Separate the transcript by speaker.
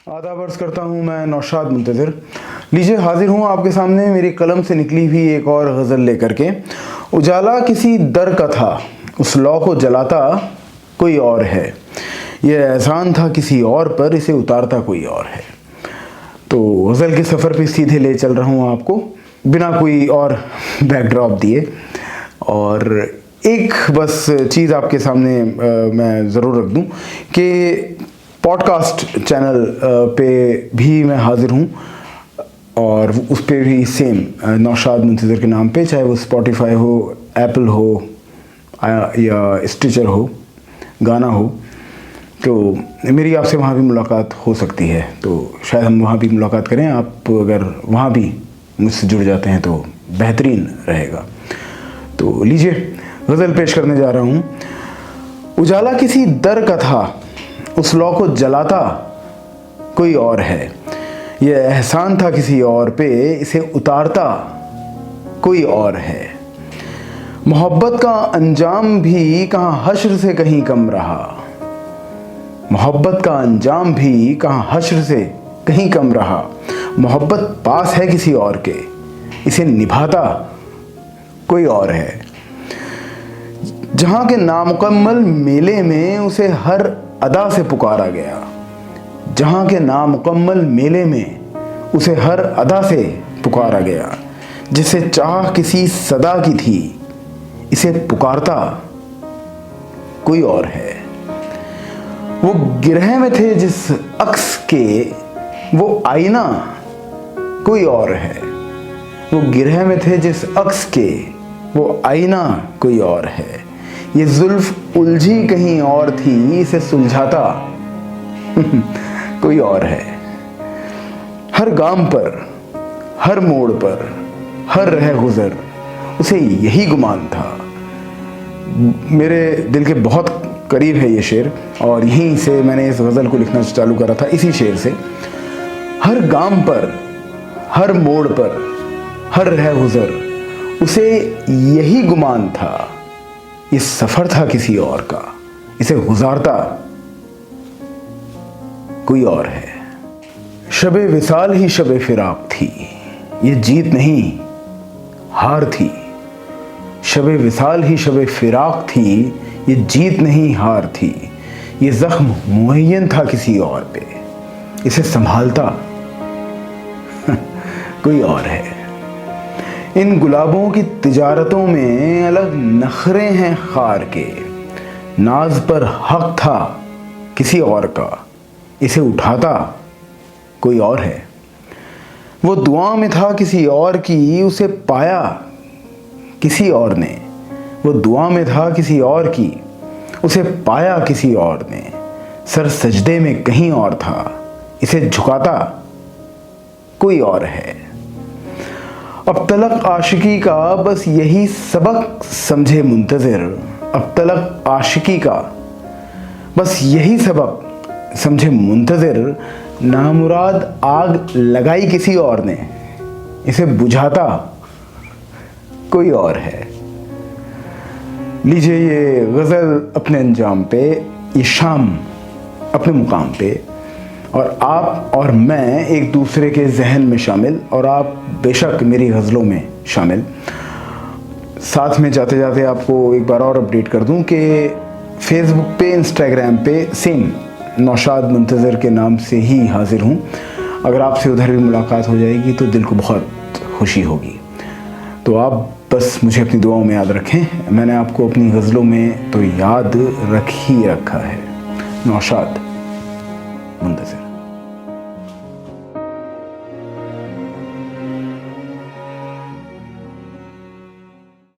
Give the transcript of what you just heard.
Speaker 1: आदाब अर्ज़ करता हूँ मैं नौशाद मुंतज़िर। लीजिए हाजिर हूँ आपके सामने मेरी कलम से निकली हुई एक और गज़ल लेकर के। उजाला किसी दर का था, उस लौ को जलाता कोई और है। यह एहसान था किसी और पर, इसे उतारता कोई और है। तो गज़ल के सफ़र पे सीधे ले चल रहा हूँ आपको, बिना कोई और बैकड्रॉप दिए। और एक बस चीज़ आपके सामने मैं ज़रूर रख दूँ कि पॉडकास्ट चैनल पे भी मैं हाज़िर हूँ और उस पर भी सेम नौशाद मुंतज़िर के नाम पे, चाहे वो स्पॉटिफाई हो, एप्पल हो या स्टिचर हो, गाना हो, तो मेरी आपसे वहाँ भी मुलाकात हो सकती है। तो शायद हम वहाँ भी मुलाकात करें। आप अगर वहाँ भी मुझसे जुड़ जाते हैं तो बेहतरीन रहेगा। तो लीजिए गज़ल पेश करने जा रहा हूँ। उजाला किसी दर का था, उस लौ को जलाता कोई और है। यह एहसान था किसी और पे, इसे उतारता कोई और है। मोहब्बत का अंजाम भी कहाँ हश्र से कहीं कम रहा। मोहब्बत का अंजाम भी कहाँ हश्र से कहीं कम रहा। मोहब्बत पास है किसी और के, इसे निभाता कोई और है। जहाँ के नामुकम्मल मेले में उसे हर अदा से पुकारा गया। जहाँ के नामुकम्मल मेले में उसे हर अदा से पुकारा गया। जिसे चाह किसी सदा की थी, इसे पुकारता कोई और है। वो गिरह में थे जिस अक्स के, वो आईना कोई और है। वो गिरह में थे जिस अक्स के, वो आईना कोई और है। ये जुल्फ उलझी कहीं और थी, इसे सुलझाता कोई और है। हर गाम पर, हर मोड़ पर, हर रह गुजर, उसे यही गुमान था। मेरे दिल के बहुत करीब है ये शेर और यहीं से मैंने इस गज़ल को लिखना चालू करा था, इसी शेर से। हर गाम पर, हर मोड़ पर, हर रह गुजर, उसे यही गुमान था। ये सफ़र था किसी और का, इसे गुजारता कोई और है। शबे विसाल ही शबे फिराक थी, ये जीत नहीं हार थी। शबे विसाल ही शबे फिराक थी, ये जीत नहीं हार थी। ये ज़ख्म मुअय्यन था किसी और पे, इसे संभालता कोई और है। इन गुलाबों की तिजारतों में अलग नखरे हैं खार के। नाज पर हक था किसी और का, इसे उठाता कोई और है। वो दुआ में था किसी और की, उसे पाया किसी और ने। वो दुआ में था किसी और की, उसे पाया किसी और ने। सर सजदे में कहीं और था, इसे झुकाता कोई और है। अब तलक आशिकी का बस यही सबक समझे मुंतज़िर। अब तलक आशिकी का बस यही सबक समझे मुंतज़िर। नामुराद आग लगाई किसी और ने, इसे बुझाता कोई और है। लीजिए ये गज़ल अपने अंजाम पे, ये शाम अपने मुकाम पे, और आप और मैं एक दूसरे के जहन में शामिल, और आप बेशक मेरी गज़लों में शामिल। साथ में जाते जाते आपको एक बार और अपडेट कर दूं कि फेसबुक पे, इंस्टाग्राम पे सेम नौशाद मुंतज़िर के नाम से ही हाज़िर हूँ। अगर आपसे उधर भी मुलाकात हो जाएगी तो दिल को बहुत खुशी होगी। तो आप बस मुझे अपनी दुआओं में याद रखें। मैंने आपको अपनी गज़लों में तो याद रख ही रखा है। नौशाद मुंतज़िर।